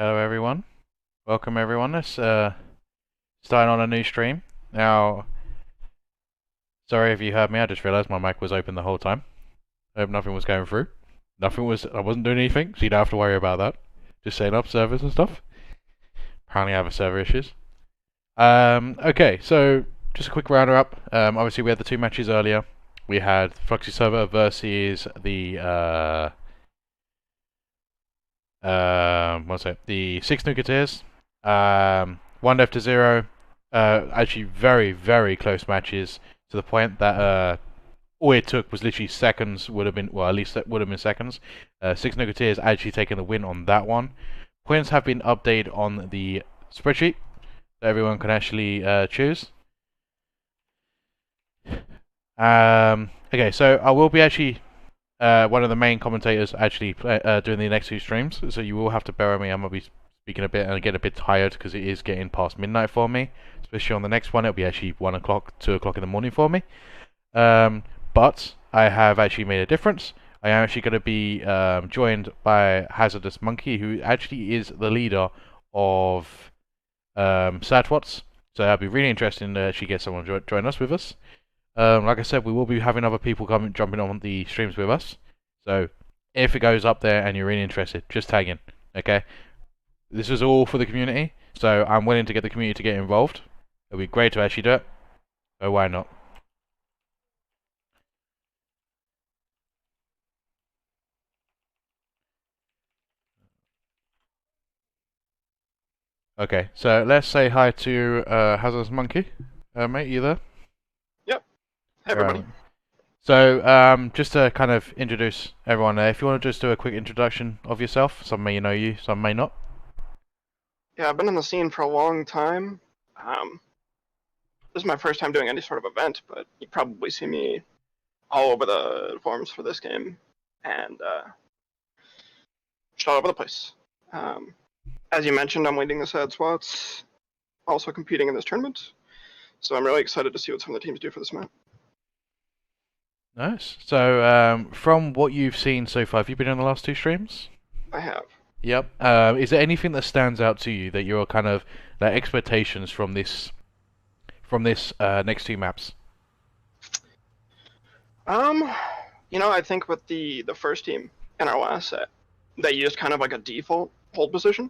Hello everyone. Welcome everyone. Let's starting on a new stream. Now, sorry if you heard me, I just realized my mic was open the whole time. I hope nothing was going through. I wasn't doing anything, so you don't have to worry about that. Just setting up servers and stuff. Apparently I have server issues. Okay, so just a quick round up. Obviously we had the two matches earlier. We had FluX's server versus the what's it? The six Nuketeers. One left to zero. Actually, very, very close matches to the point that all it took was literally seconds. Would have been well, at least that would have been seconds. Six Nuketeers actually taking the win on that one. Points have been updated on the spreadsheet that everyone can actually choose. Okay, so I will be actually one of the main commentators actually doing the next two streams, so you will have to bear with me. I'm going to be speaking a bit and I get a bit tired because it is getting past midnight for me. Especially on the next one, it'll be actually 1 o'clock, 2 o'clock in the morning for me. But I have actually made a difference. I am actually going to be joined by Hazardous Monkey, who actually is the leader of Satwats. So that'll be really interesting to actually get someone to join us with us. Like I said, we will be having other people jumping on the streams with us. So if it goes up there and you're really interested, just tag in. Okay. This is all for the community, so I'm willing to get the community to get involved. It'll be great to actually do it. So why not? Okay, so let's say hi to Hazardous Monkey. Mate, you there? Yep. Hey, everybody. So, just to kind of introduce everyone there, if you want to just do a quick introduction of yourself, some may know you, some may not. Yeah, I've been in the scene for a long time. This is my first time doing any sort of event, but you probably see me all over the forums for this game and just all over the place. As you mentioned, I'm leading the sad spots, also competing in this tournament. So I'm really excited to see what some of the teams do for this map. Nice. So, from what you've seen so far, have you been on the last two streams? I have. Yep. Is there anything that stands out to you that your kind of like expectations from this next two maps? I think with the first team in our last set, they used kind of like a default hold position,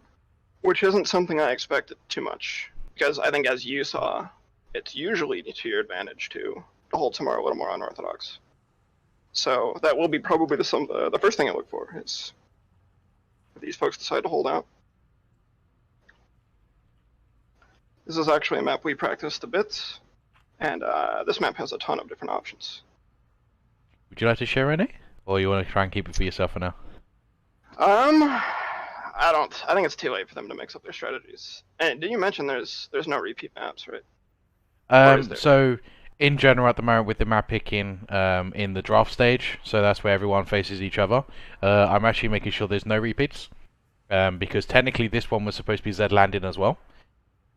which isn't something I expected too much. Because I think, as you saw, it's usually to your advantage to hold somewhere a little more unorthodox. So that will be probably the first thing I look for is if these folks decide to hold out. This is actually a map we practiced a bit, and this map has a ton of different options. Would you like to share any, or you want to try and keep it for yourself for now? I don't. I think it's too late for them to mix up their strategies. And did you mention there's no repeat maps, right? Or is there? So in general, at the moment, with the map picking in the draft stage, so that's where everyone faces each other. I'm actually making sure there's no repeats, because technically this one was supposed to be Z landing as well,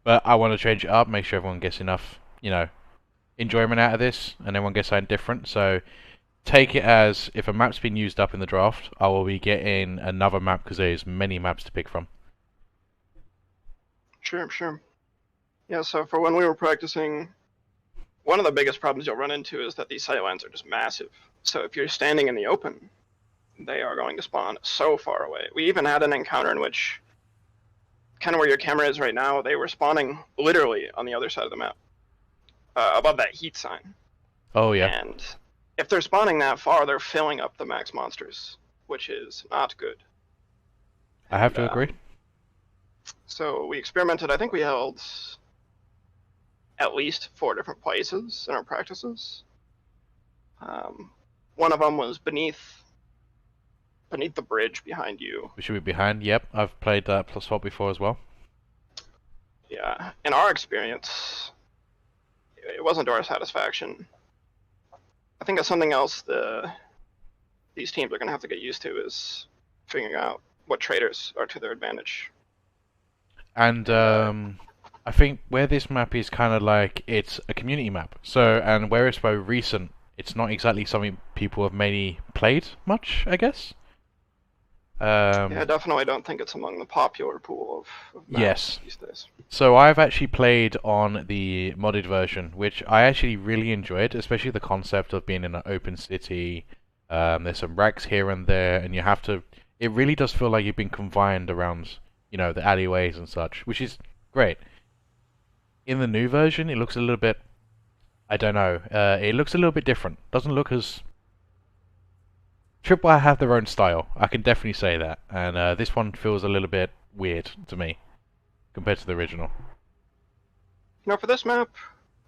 but I want to change it up, make sure everyone gets enough, enjoyment out of this, and everyone gets something different. So take it as if a map's been used up in the draft, I will be getting another map because there's many maps to pick from. Sure. Yeah. So for when we were practicing, one of the biggest problems you'll run into is that these sightlines are just massive. So if you're standing in the open, they are going to spawn so far away. We even had an encounter in which, kind of where your camera is right now, they were spawning literally on the other side of the map, above that heat sign. Oh yeah. And if they're spawning that far, they're filling up the max monsters, which is not good. I have to agree. So we experimented. I think we held at least 4 different places in our practices. One of them was beneath the bridge behind you. We should be behind. Yep, I've played that plus spot before as well. Yeah, in our experience, it wasn't to our satisfaction. I think that's something else these teams are going to have to get used to is figuring out what traders are to their advantage. And I think where this map is kind of like it's a community map. So and where it's very recent, it's not exactly something people have mainly played much, I guess. Yeah, I definitely don't think it's among the popular pool of maps Yes. these days. So I've actually played on the modded version, which I actually really enjoyed, especially the concept of being in an open city. There's some wrecks here and there, and you have to. It really does feel like you've been confined around, the alleyways and such, which is great. In the new version, it looks a little bit. I don't know. It looks a little bit different. Doesn't look as. Tripwire have their own style. I can definitely say that, and this one feels a little bit weird to me compared to the original. For this map,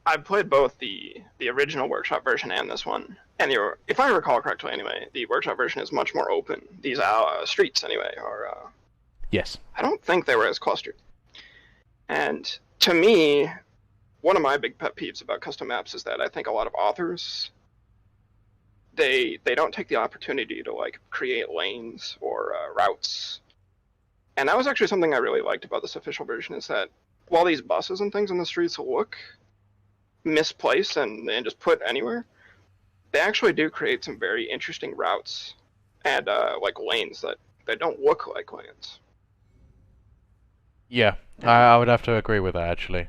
I've played both the original Workshop version and this one. And if I recall correctly, anyway, the Workshop version is much more open. These streets, anyway, are. Yes. I don't think they were as clustered. And to me, one of my big pet peeves about custom maps is that I think a lot of authors they don't take the opportunity to like create lanes or routes. And that was actually something I really liked about this official version is that while these buses and things on the streets look misplaced and just put anywhere, they actually do create some very interesting routes and like lanes that don't look like lanes. Yeah, I would have to agree with that actually.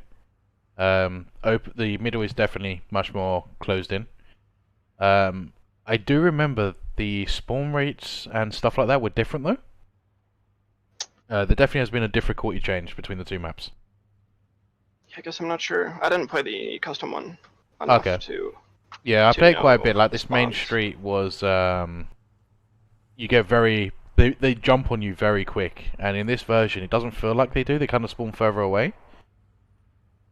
The middle is definitely much more closed in. I do remember the spawn rates and stuff like that were different though. There definitely has been a difficulty change between the two maps. I guess I'm not sure. I didn't play the custom one enough Okay. to. Yeah, I to played quite a know bit. Like this main spawns. street was, you get very, they jump on you very quick, and in this version it doesn't feel like they do. They kind of spawn further away.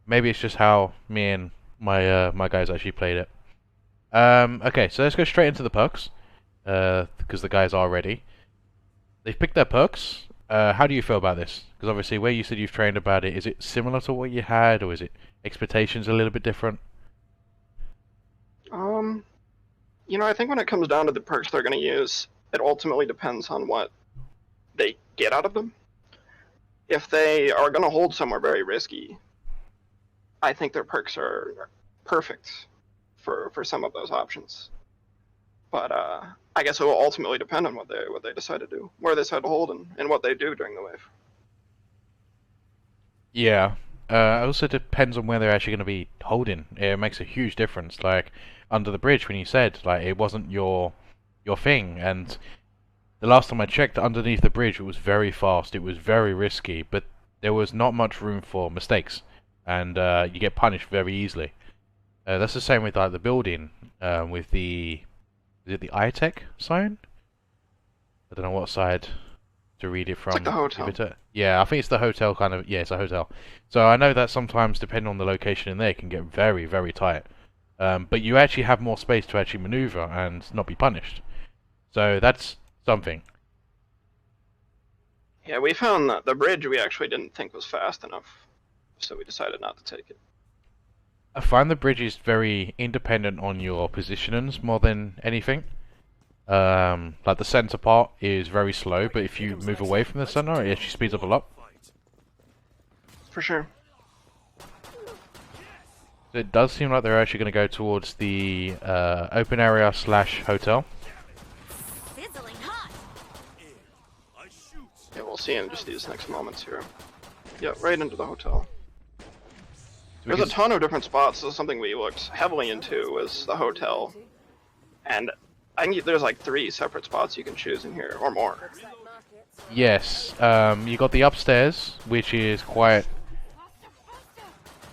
Maybe it's just how me and my guys actually played it. Okay, so let's go straight into the perks, because the guys are ready. They've picked their perks. How do you feel about this? Because obviously, where you said you've trained about it, is it similar to what you had, or is it expectations a little bit different? Um, I think when it comes down to the perks they're going to use, it ultimately depends on what they get out of them. If they are going to hold somewhere very risky, I think their perks are perfect for some of those options. But I guess it will ultimately depend on what they decide to do, where they decide to hold, and what they do during the wave. Yeah. It also depends on where they're actually going to be holding. It makes a huge difference. Like under the bridge, when you said like it wasn't your thing, and the last time I checked, underneath the bridge, it was very fast. It was very risky, but there was not much room for mistakes, and you get punished very easily. That's the same with like the building, with the is it the iTech sign? I don't know what side to read it It's like the from. hotel. Yeah, I think it's the hotel kind of. Yeah, it's a hotel. So I know that sometimes, depending on the location in there, it can get very, very tight. But you actually have more space to actually maneuver and not be punished. So that's something. Yeah, we found that the bridge we actually didn't think was fast enough, so we decided not to take it. I find the bridge is very independent on your positionings more than anything. Like the center part is very slow, but if you move away from the center, it actually speeds up a lot. For sure. So it does seem like they're actually going to go towards the open area slash hotel. Sizzling hot. Yeah, we'll see in just these next moments here. Yeah, right into the hotel. There's a ton of different spots. This is something we looked heavily into was the hotel. And I think there's like 3 separate spots you can choose in here, or more. Yes, you got the upstairs, which is quite.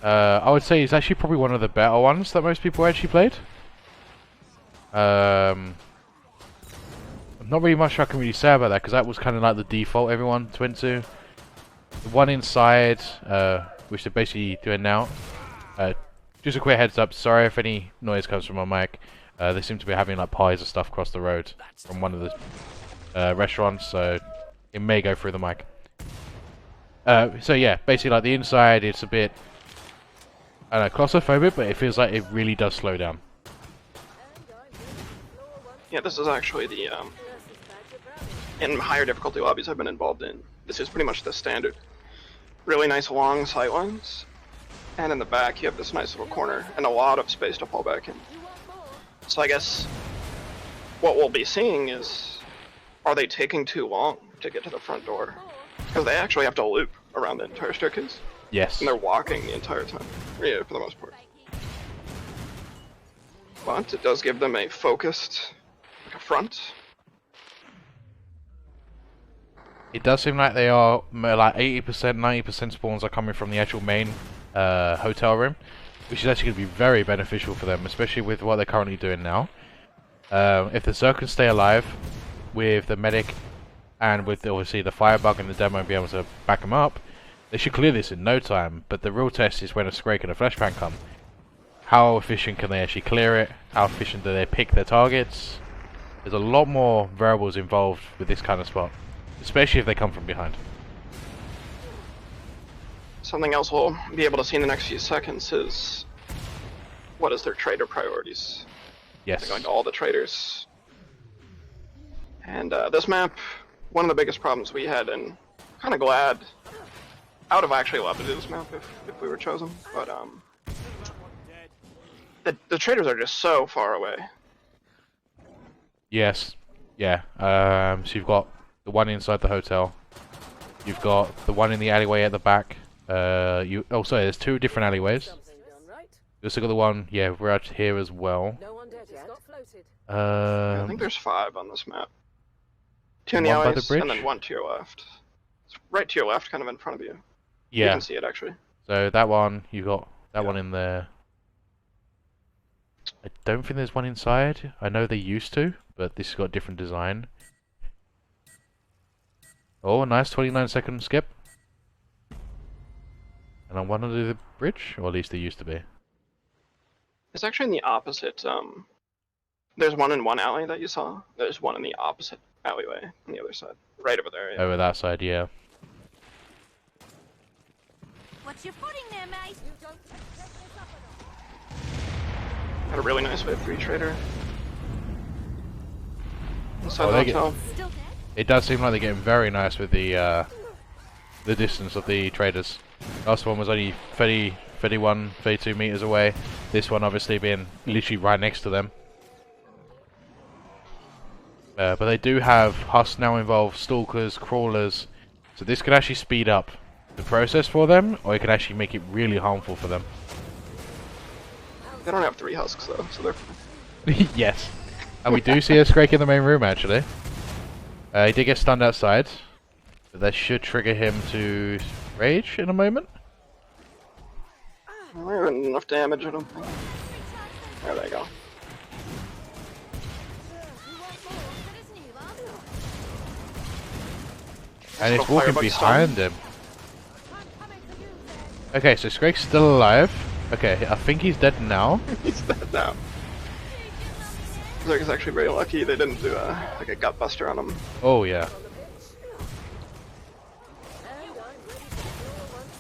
I would say it's actually probably one of the better ones that most people actually played. Not really much I can really say about that because that was kind of like the default everyone went to. The one inside, which they're basically doing now. Just a quick heads up. Sorry if any noise comes from my mic. They seem to be having like pies or stuff across the road from one of the restaurants, so it may go through the mic. So yeah, basically like the inside, it's a bit, I don't know, claustrophobic, but it feels like it really does slow down. Yeah, this is actually the, in higher difficulty lobbies I've been involved in, this is pretty much the standard. Really nice long sightlines, and in the back you have this nice little corner, and a lot of space to fall back in. So I guess what we'll be seeing is are they taking too long to get to the front door? Because they actually have to loop around the entire staircase, Yes. and they're walking the entire time. Yeah, for the most part. But it does give them a focused like a front. It does seem like they are like 80%, 90% spawns are coming from the actual main hotel room, which is actually going to be very beneficial for them, especially with what they're currently doing now. If the Zerg can stay alive with the medic and with obviously the firebug and the demo and be able to back them up, they should clear this in no time. But the real test is when a Scrake and a Flashbang come. How efficient can they actually clear it? How efficient do they pick their targets? There's a lot more variables involved with this kind of spot, especially if they come from behind. Something else we'll be able to see in the next few seconds is what is their trader priorities. Yes. They're going to all the traders. And this map, one of the biggest problems we had, and kind of glad, I would have actually loved to do this map if we were chosen, but the traders are just so far away. Yes. Yeah. So you've got the one inside the hotel. You've got the one in the alleyway at the back. Sorry, there's two different alleyways. You also got the one, yeah, we're out here as well. I think there's 5 on this map. 2 in the one by alleys, the bridge? and then 1 to your left. It's right to your left, kind of in front of you. You Yeah. can see it, actually. So that one, you got that Yeah. one in there. I don't think there's one inside. I know they used to, but this has got a different design. Oh, nice 29-second skip. And I want to do the bridge, or at least they used to be. It's actually in the opposite, there's one in one alley that you saw. There's one in the opposite alleyway on the other side. Right over there, yeah. Over that side, yeah. What's your footing there, mate? Got a really nice wave 3 trader. Inside Oh, the they get- hotel. Still dead? It does seem like they're getting very nice with the distance of the traders. Last one was only 30, 31, 32 meters away. This one obviously being literally right next to them. But they do have Husk now involved, stalkers, crawlers, so this could actually speed up the process for them, or it could actually make it really harmful for them. They don't have 3 husks though, so they're fine. Yes. And we do see a Scrake in the main room actually. He did get stunned outside, but that should trigger him to rage in a moment. Well, there isn't enough damage, I don't think. There they go. And it's Little walking firebug behind him. Okay, so Scrake's still alive. Okay, I think he's dead now. He's dead now. Zerg is actually very lucky they didn't do like a gut buster on him. Oh yeah.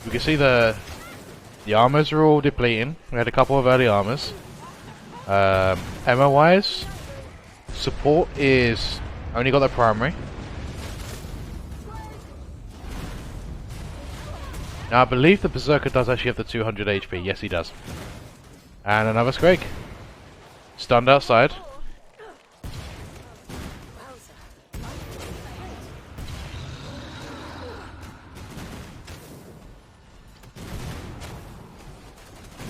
We can see the armors are all depleting. We had a couple of early armors. Ammo wise, support is only got the primary. Now I believe the Berserker does actually have the 200 HP. Yes, he does. And another Scrake. Stunned outside.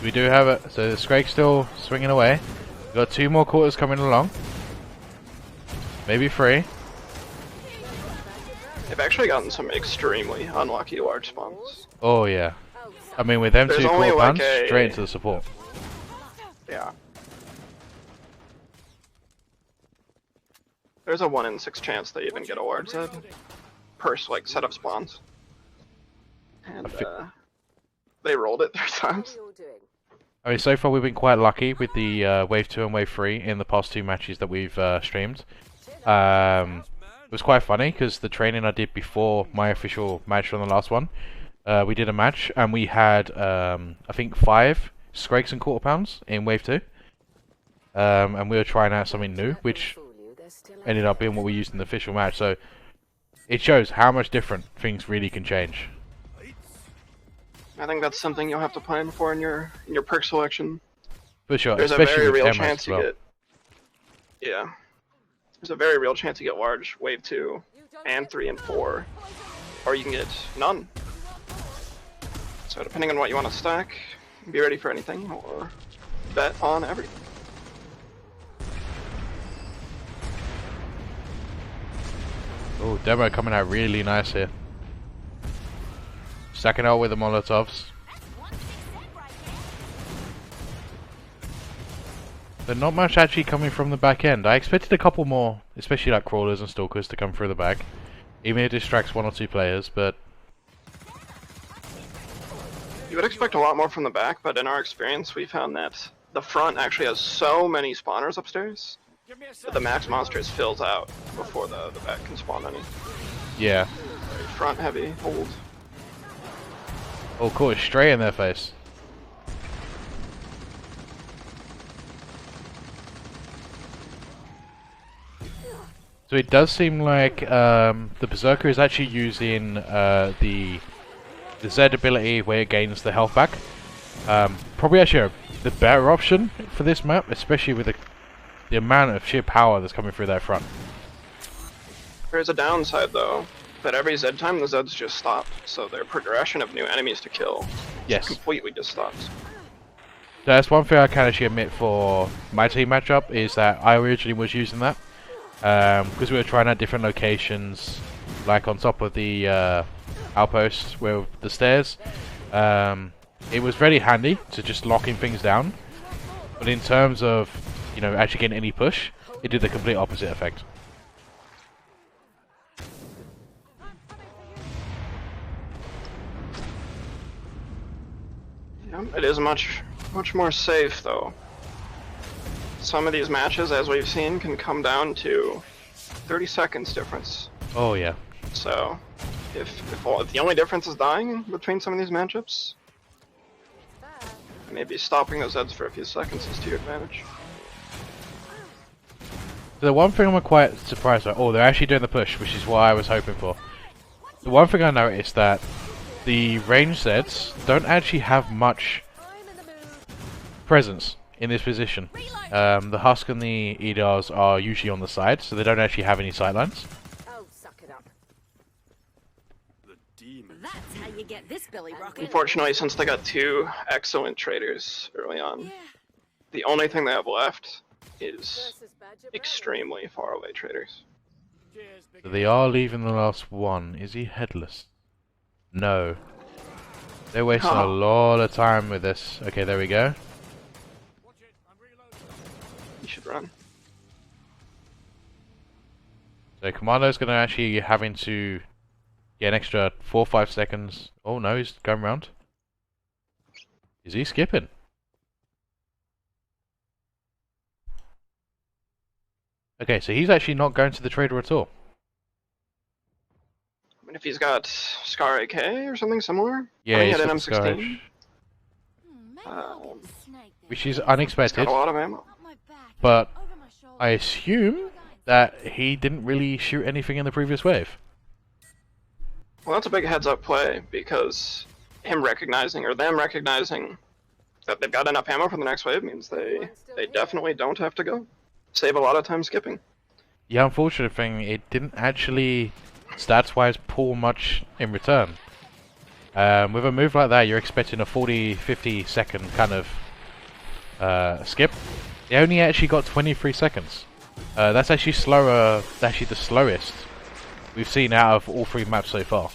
We do have it. So the Scrake's still swinging away. We've got 2 more quarters coming along. Maybe 3. They've actually gotten some extremely unlucky large spawns. Oh yeah. I mean, with them There's 2 only quarter like pounds, a- straight into the support. Yeah. There's a 1 in 6 chance they even get a large head per like set of spawns. And they rolled it 3 times. I mean, so far we've been quite lucky with the Wave 2 and Wave 3 in the past 2 matches that we've streamed. It was quite funny because the training I did before my official match on the last one, we did a match and we had, I think 5 Scrakes and quarter pounds in Wave 2. And we were trying out something new, which ended up being what we used in the official match. So it shows how much different things really can change. I think that's something you'll have to plan for in your perk selection. For sure, There's a especially very with real demos chance as you well. get. Yeah. there's a very real chance you get large wave 2 and 3 and 4, or you can get none. So depending on what you want to stack, be ready for anything or bet on everything. Oh, demo coming out really nice here. Stacking out with the Molotovs. But not much actually coming from the back end. I expected a couple more, especially like crawlers and stalkers, to come through the back. Even if it distracts 1 or 2 players, but... You would expect a lot more from the back, but in our experience we found that the front actually has so many spawners upstairs that the max monsters fills out before the back can spawn any. Yeah. Very front heavy hold. Oh, caught it straight in their face. So it does seem like the Berserker is actually using the Z ability where it gains the health back. Probably actually the better option for this map, especially with the amount of sheer power that's coming through that front. There's a downside though, that every Z time the Zeds just stop, so their progression of new enemies to kill completely just stops. So that's one thing I can actually admit for my team matchup, is that I originally was using that. Because we were trying out different locations, like on top of the outpost with the stairs. It was very handy to just locking things down, but in terms of, you know, actually getting any push, it did the complete opposite effect. Yeah, it is much more safe though. Some of these matches, as we've seen, can come down to 30 seconds difference. Oh yeah. So, if the only difference is dying between some of these matchups, maybe stopping those Zeds for a few seconds is to your advantage. So the one thing I'm quite surprised at, they're actually doing the push, which is what I was hoping for. The one thing I noticed that the range Zeds don't actually have much presence in this position. The Husk and the Edars are usually on the side, so they don't actually have any sightlines. Oh, suck it up. That's how you get this Billy Rocket. Unfortunately, since they got 2 excellent traders early on, the only thing they have left is extremely far away traders. So they are leaving the last one. Is he headless? No. They're wasting a lot of time with this. Okay, there we go. You should run. So Commando's going to actually having to get an extra 4 or 5 seconds. Oh no, he's going round. Is he skipping? Okay, so he's actually not going to the trader at all. I mean, if he's got Scar AK or something similar, Yeah, he he's had an got the M16. which is He's unexpected, got a lot of ammo. but I assume that he didn't really shoot anything in the previous wave. Well, that's a big heads-up play, because them recognizing that they've got enough ammo for the next wave means they definitely don't have to go. Save a lot of time skipping. The unfortunate thing, it didn't actually, stats-wise, pull much in return. With a move like that, you're expecting a 40-50 second kind of skip. They only actually got 23 seconds. That's actually slower, actually the slowest we've seen out of all 3 maps so far.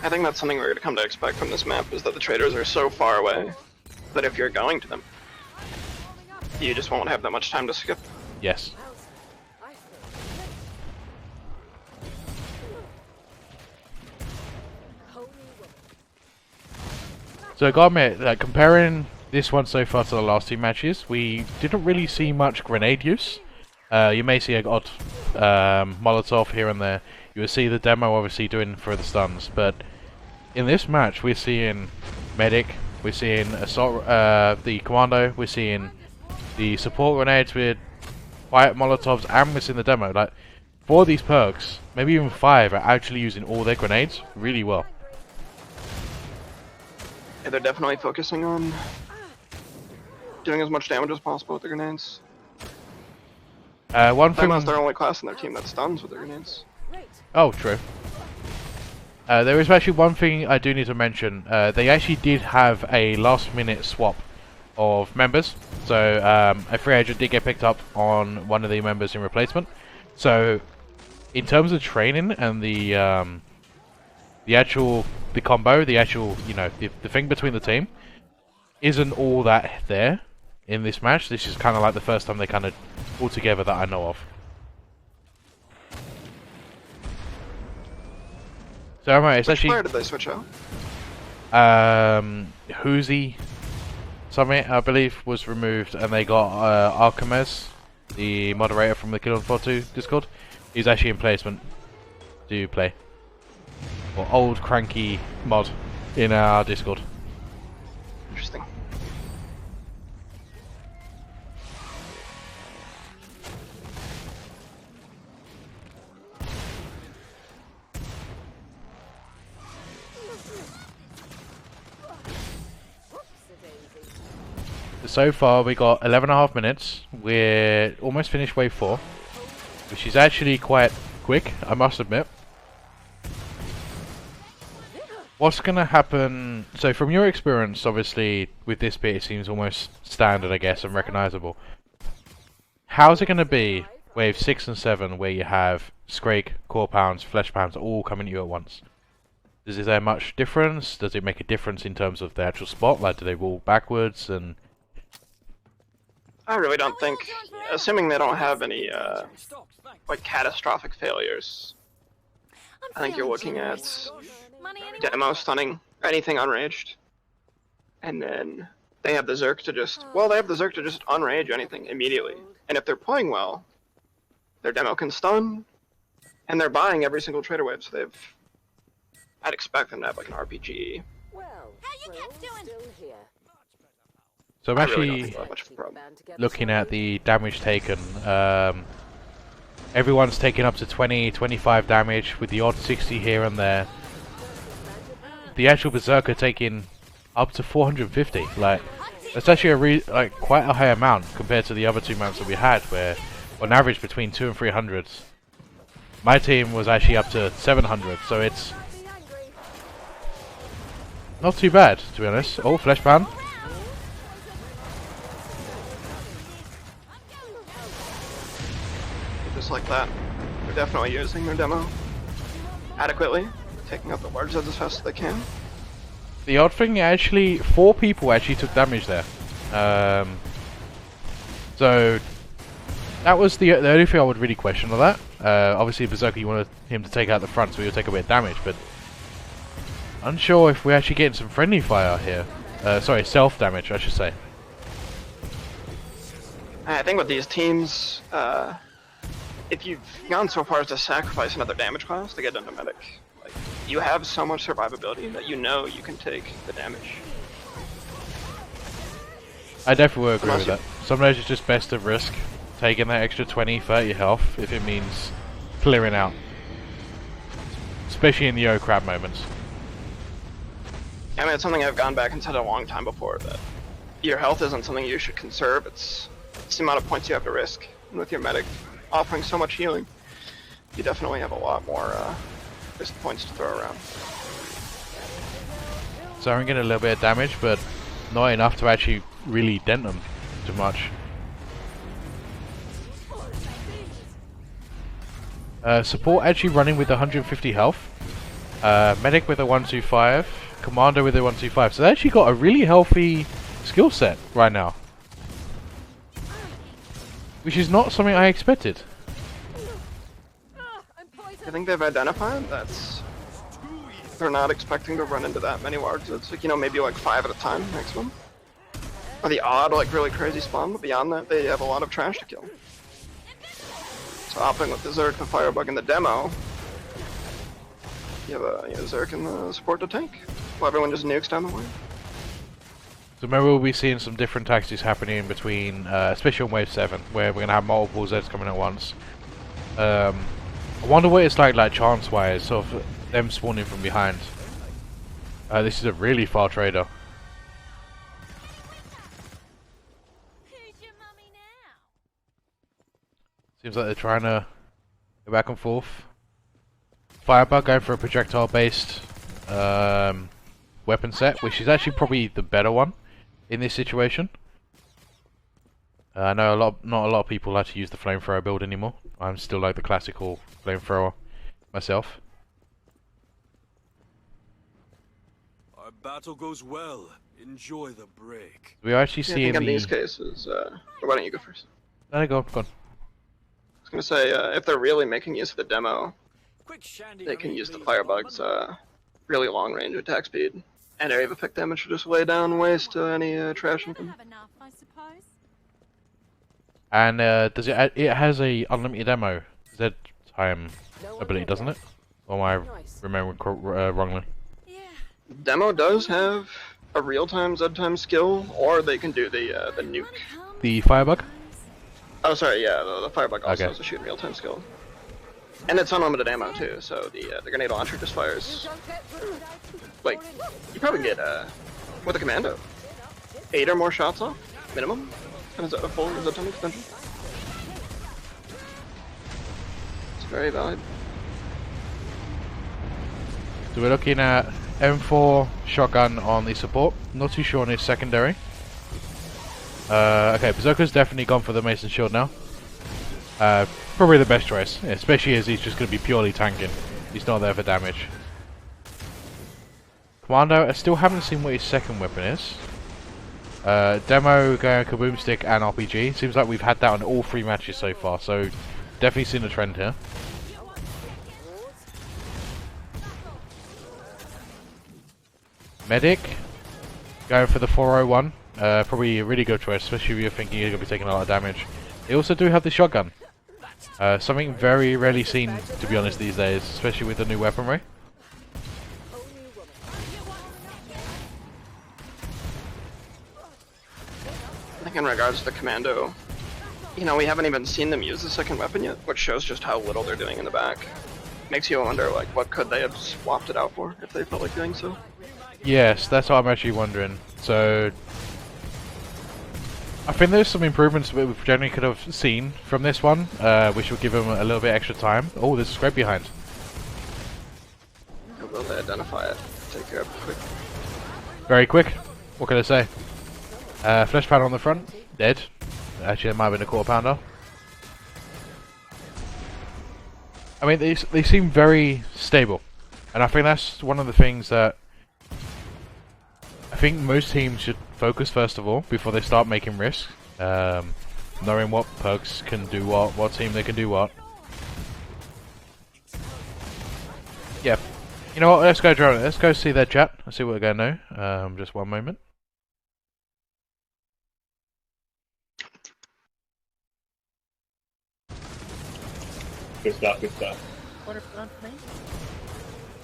I think that's something we're going to come to expect from this map, is that the traders are so far away that if you're going to them, you just won't have that much time to skip. Yes. So I gotta admit, like, comparing this one so far to the last 2 matches, we didn't really see much grenade use. You may see an odd Molotov here and there. You will see the demo obviously doing for the stuns, but in this match we're seeing medic, we're seeing assault, the commando, we're seeing the support grenades with quiet Molotovs, and we're seeing the demo. Like, 4 of these perks, maybe even 5, are actually using all their grenades really well. Yeah, they're definitely focusing on doing as much damage as possible with the grenades. One thing. Demo's their only class in their team that stuns with their grenades. Oh, true. There is actually one thing I do need to mention. They actually did have a last-minute swap of members. So a free agent did get picked up on one of the members in replacement. So in terms of training and the combo, the actual, you know, the thing between the team isn't all that there in this match. This is kind of like the first time they kind of all together that I know of. So it's Which actually. player did they switch out? Hoozy Summit, I believe, was removed, and they got Archimes, the moderator from the Kill on 4-2 Discord. He's actually in placement to play. Or old cranky mod in our Discord. Interesting. So far, we got 11.5 minutes. We're almost finished wave 4, which is actually quite quick, I must admit. What's going to happen... So from your experience, obviously, with this bit, it seems almost standard, I guess, and recognizable. How's it going to be wave 6 and 7, where you have Scrake, Core Pounds, Flesh Pounds all coming at you at once? Is there much difference? Does it make a difference in terms of the actual spot? Like, do they roll backwards? And I really don't think, assuming they don't have any like catastrophic failures, I think you're looking at demo stunning anything unraged, and then they have the Zerk to just unrage anything immediately. And if they're playing well, their demo can stun, and they're buying every single trader wave, so I'd expect them to have like an RPG. so I'm actually looking at the damage taken. Everyone's taking up to 20, 25 damage with the odd 60 here and there. The actual Berserker taking up to 450. Like, that's actually quite a high amount compared to the other two maps that we had, where on average between 200 and 300. My team was actually up to 700, so it's not too bad, to be honest. Oh, Flesh Pound. Just like that. They're definitely using their demo adequately, taking out the wards as fast as they can. The odd thing, actually, 4 people actually took damage there. So that was the only thing I would really question on that. Obviously, Berserker, you wanted him to take out the front, so he'll take a bit of damage, but unsure if we're actually getting some friendly fire here. Sorry, self damage, I should say. I think with these teams, if you've gone so far as to sacrifice another damage class to get into medic, like, you have so much survivability that you know you can take the damage. I definitely would agree with that. Sometimes it's just best to risk taking that extra 20, 30 health if it means clearing out. Especially in the crap moments. I mean, it's something I've gone back and said a long time before, that your health isn't something you should conserve, it's the amount of points you have to risk. And with your medic offering so much healing, you definitely have a lot more risk points to throw around. So I'm getting a little bit of damage, but not enough to actually really dent them too much. Support actually running with 150 health. Medic with a 125. Commander with a 125. So they actually got a really healthy skill set right now, which is not something I expected. I think they've identified that they're not expecting to run into that many wards. It's like, you know, maybe like 5 at a time maximum. Or the odd, like, really crazy spawn, but beyond that, they have a lot of trash to kill. So opting with the Zerk, the Firebug, and the demo, you have a Zerk and the support to tank. Well, everyone just nukes down the line. So maybe we'll be seeing some different tactics happening in between, especially on wave 7, where we're going to have multiple Zeds coming at once. I wonder what it's like chance-wise, sort of them spawning from behind. This is a really far trader. Seems like they're trying to go back and forth. Firebug going for a projectile-based weapon set, which is actually probably the better one in this situation. I know not a lot of people like to use the flamethrower build anymore. I'm still like the classical flamethrower myself. Our battle goes well. Enjoy the break. We are actually Yeah, I seeing think in the. these cases, why don't you go first? No, go on. I was gonna say, if they're really making use of the demo, Quick shandy they for can me, use the please, Firebug's really long range attack speed. And area of effect damage to just lay down and waste any trash in them. Have enough, I suppose. And does it? It has a unlimited ammo Z time ability, doesn't it? Or am I remembering wrongly? Yeah. Demo does have a real-time Z-time skill, or they can do the nuke. The Firebug? Oh, sorry, yeah, the Firebug also Okay. has a shoot real-time skill. And it's unlimited ammo too, so the grenade launcher just fires. Like, you probably get with a commando 8 or more shots off minimum. And it's a full Z-time extension. It's very valid. So we're looking at M4 shotgun on the support. Not too sure on his secondary. Okay, Berserker's definitely gone for the Mason Shield now. Probably the best choice, especially as he's just going to be purely tanking. He's not there for damage. Commando, I still haven't seen what his second weapon is. Demo going Kaboom Stick and RPG. Seems like we've had that on all 3 matches so far, so definitely seen a trend here. Medic going for the 401. Probably a really good choice, especially if you're thinking you're going to be taking a lot of damage. They also do have the shotgun. Something very rarely seen, to be honest, these days, especially with the new weaponry. I think in regards to the commando, you know, we haven't even seen them use the second weapon yet, which shows just how little they're doing in the back. Makes you wonder, like, what could they have swapped it out for if they felt like doing so? Yes, that's what I'm actually wondering. So, I think there's some improvements that we generally could have seen from this one, which will give them a little bit extra time. Oh, there's a scrape behind. How will they identify it? Take care of it quick. Very quick. What can I say? Flesh pounder on the front, dead. Actually, it might have been a quarter pounder. I mean, they seem very stable, and I think that's one of the things that I think most teams should focus first of all before they start making risks. Knowing what perks can do what team they can do what. Yeah, you know what? Let's go drone. Let's go see their chat. Let's see what they're going to know. Just one moment. Good stuff, good stuff.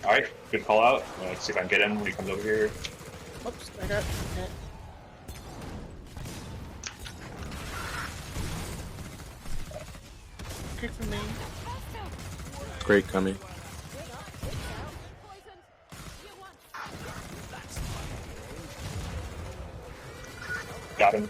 Alright, good call out. Let's see if I can get him when he comes over here. Oops, I got hit. Kick from me. Great coming. Got him.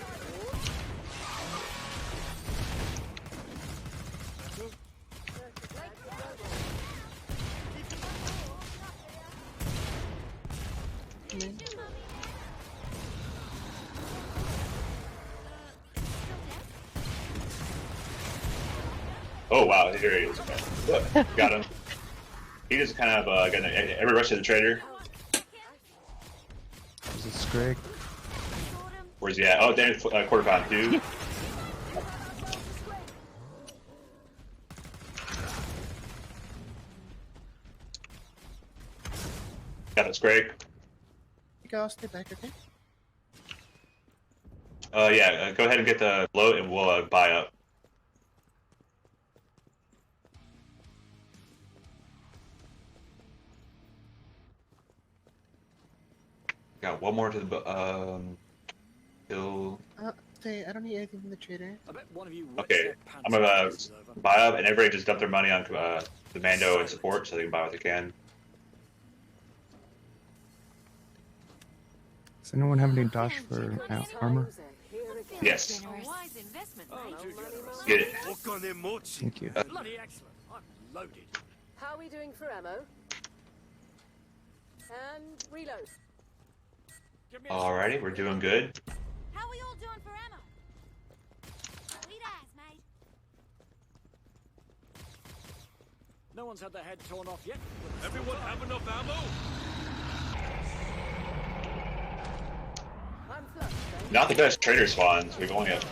Oh wow, here he is. Okay. Got him. He just kind of got every rush to the trader. Is it Scrag? Where's he at? Oh, damn, quarter pound, dude. Got it, Scrag. Okay, I'll stay back, okay? Yeah, go ahead and get the bloat and we'll buy up. Got one more to the kill. Stay, I don't need anything from the trader. I bet one of you Okay, I'm gonna buy up, and everybody just dump their money on the Mando and support, so they can buy what they can. Does anyone have any dash for armor? Yes. A wise investment, mate. Get it. Thank you. Bloody excellent. I'm loaded. How are we doing for ammo? And reload. Alrighty, we're doing good. How are we all doing for ammo? Sweet eyes, mate. No one's had their head torn off yet. Everyone have enough ammo? I'm FluX, then. Not the best trader spawns. We've only got.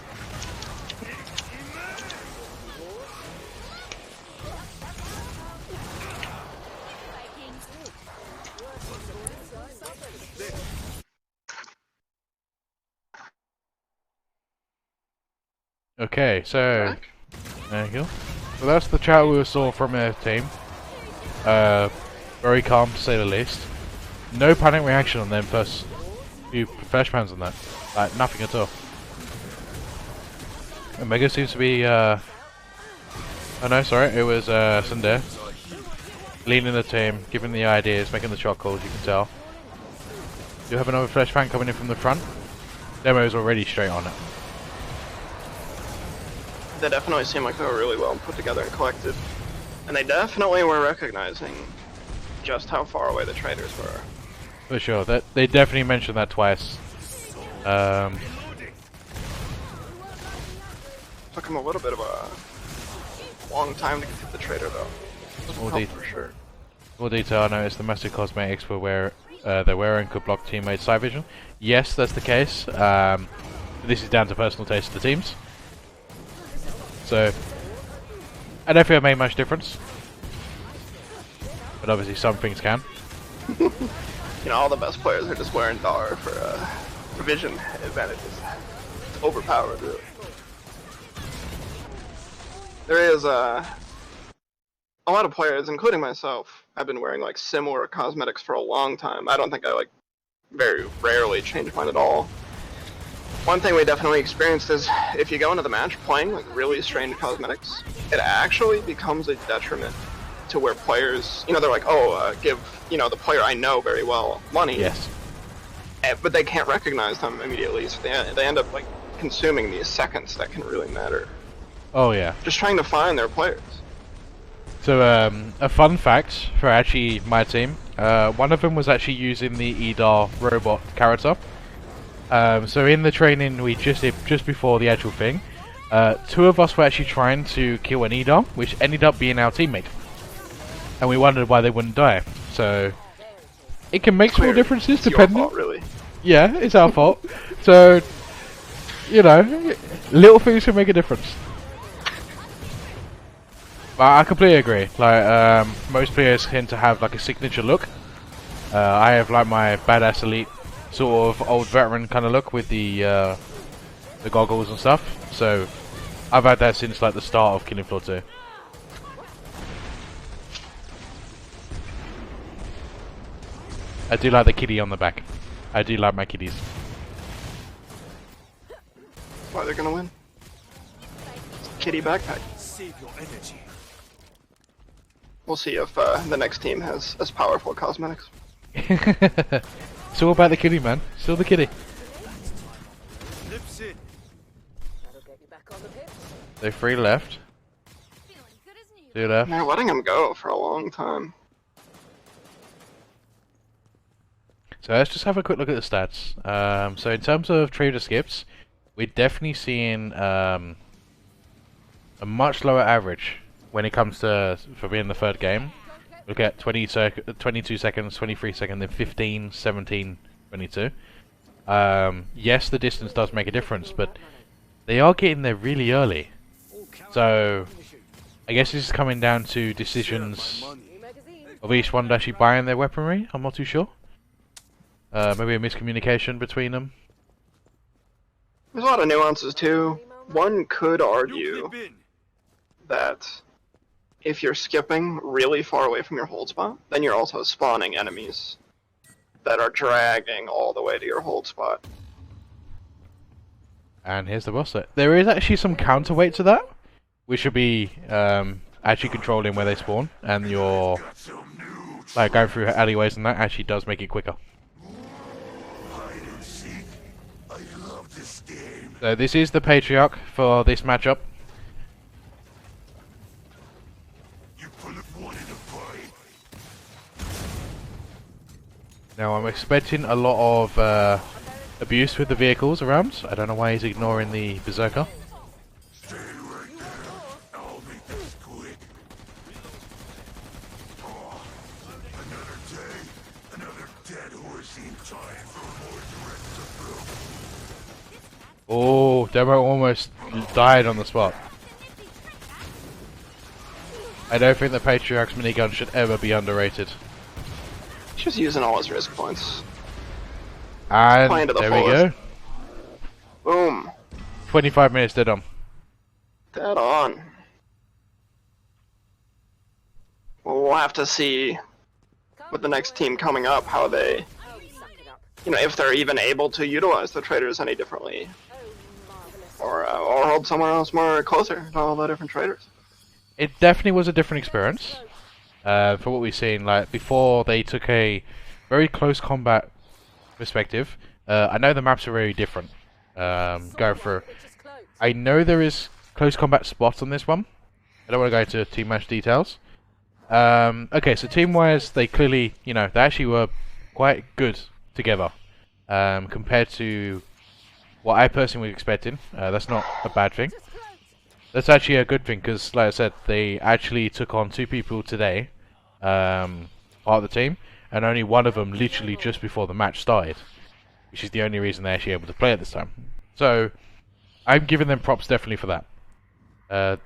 Okay, so there you go. So that's the chat we saw from their team. Very calm to say the least. No panic reaction on them first few flashbangs on that. Like nothing at all. Omega seems to be oh no, sorry, it was Sundar. Leading the team, giving the ideas, making the shot calls, you can tell. You have another flashbang coming in from the front. Demo is already straight on it. They definitely seem like they were really well put together and collected. And they definitely were recognizing just how far away the traders were. For sure, that they definitely mentioned that twice. Took him a little bit of a long time to get to the trader though. For sure. More detail, I noticed the massive cosmetics they're wearing could block teammates' sight vision. Yes, that's the case. This is down to personal taste of the teams. So, I don't think it made much difference. But obviously some things can. You know, all the best players are just wearing DAR for vision advantages. It's overpowered, really. There is a lot of players, including myself, have been wearing like similar cosmetics for a long time. I don't think I very rarely change mine at all. One thing we definitely experienced is if you go into the match playing like really strange cosmetics, it actually becomes a detriment to where players, you know, they're like, oh, give, you know, the player I know very well money. Yes. But they can't recognize them immediately, so they end up like consuming these seconds that can really matter. Oh yeah. Just trying to find their players. So a fun fact for actually my team, one of them was actually using the EDAR robot character. So in the training we just did just before the actual thing, two of us were actually trying to kill an EDAR, which ended up being our teammate. And we wondered why they wouldn't die. So it can make small differences It's depending. your fault, really. Yeah, it's our fault. So, you know, little things can make a difference. But I completely agree. Like, most players tend to have like a signature look. I have like my badass elite sort of old veteran kind of look with the goggles and stuff. So, I've had that since like the start of Killing Floor 2. I do like the kitty on the back. I do like my kitties. That's why they're gonna win. Kitty backpack. Save your energy. We'll see if the next team has as powerful cosmetics. It's all about the kitty, man. Still the kitty. Lips in. That'll get you back on the pitch. So 3 left. Feeling good as new. 2 left. They're letting him go for a long time. So let's just have a quick look at the stats. So in terms of trader skips, we're definitely seeing a much lower average when it comes to for being the third game. Look at 22 seconds, 23 seconds, then 15, 17, 22. Yes, the distance does make a difference, but they are getting there really early. So I guess this is coming down to decisions New magazine. of each one actually buying their weaponry. I'm not too sure. Maybe a miscommunication between them. There's a lot of nuances too. One could argue Nuke in. that if you're skipping really far away from your hold spot, then you're also spawning enemies that are dragging all the way to your hold spot. And here's the boss set. There is actually some counterweight to that, which should be actually controlling where they spawn, and your like going through alleyways and that actually does make it quicker. Hide and seek. I love this game. So this is the Patriarch for this matchup. Now I'm expecting a lot of abuse with the vehicles around. I don't know why he's ignoring the Berserker. Oh, Demo almost died on the spot. I don't think the Patriarch's minigun should ever be underrated. He's just using all his risk points. And To the there we fullest. go. Boom. 25 minutes dead on. Dead on. Well, we'll have to see with the next team coming up how they, if they're even able to utilize the traders any differently, or hold somewhere else more closer to all the different traders. It definitely was a different experience for what we've seen. Like before, they took a very close combat perspective. I know the maps are very different. Going through, I know there is close combat spots on this one. I don't want to go into too much details. Okay, so team-wise, they clearly, they actually were quite good together compared to what I personally was expecting. That's not a bad thing. That's actually a good thing because, like I said, they actually took on 2 people today, part of the team, and only one of them literally just before the match started, which is the only reason they're actually able to play at this time. So, I'm giving them props definitely for that.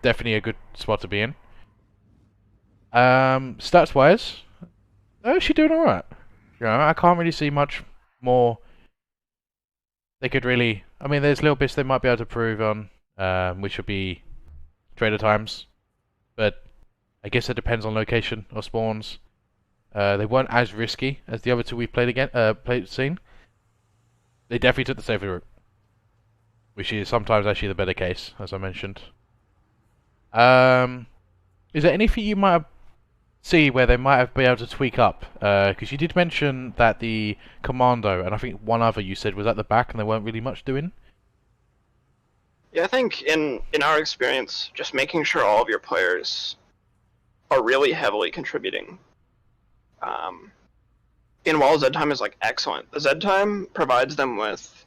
Definitely a good spot to be in. Stats-wise, they're actually doing alright. I can't really see much more they could really... I mean, there's little bits they might be able to improve on, which would be trader times, but I guess it depends on location or spawns. They weren't as risky as the other 2 we seen. They definitely took the safer route, which is sometimes actually the better case, as I mentioned. Is there anything you might see where they might have been able to tweak up? Because you did mention that the Commando, and I think one other you said was at the back and they weren't really much doing. Yeah, I think in our experience, just making sure all of your players are really heavily contributing. In Wall Z time is excellent. The Z time provides them with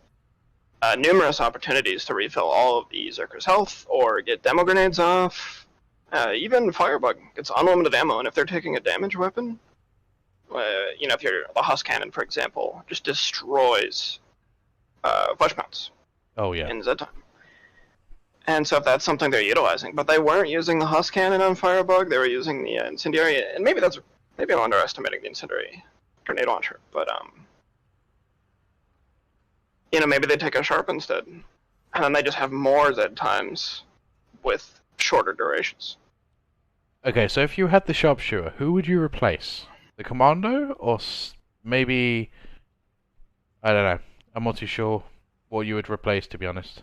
numerous opportunities to refill all of the Zerker's health or get demo grenades off. Even Firebug gets unlimited ammo, and if they're taking a damage weapon, if you're the Husk Cannon, for example, just destroys flesh mounts. Oh yeah. In Z time. And so if that's something they're utilizing, but they weren't using the Husk Cannon on Firebug, they were using the Incendiary, and maybe I'm underestimating the Incendiary grenade launcher, but maybe they take a Sharp instead, and then they just have more Z times with shorter durations. Okay, so if you had the Sharpshooter, who would you replace? The Commando, or maybe... I don't know. I'm not too sure what you would replace, to be honest.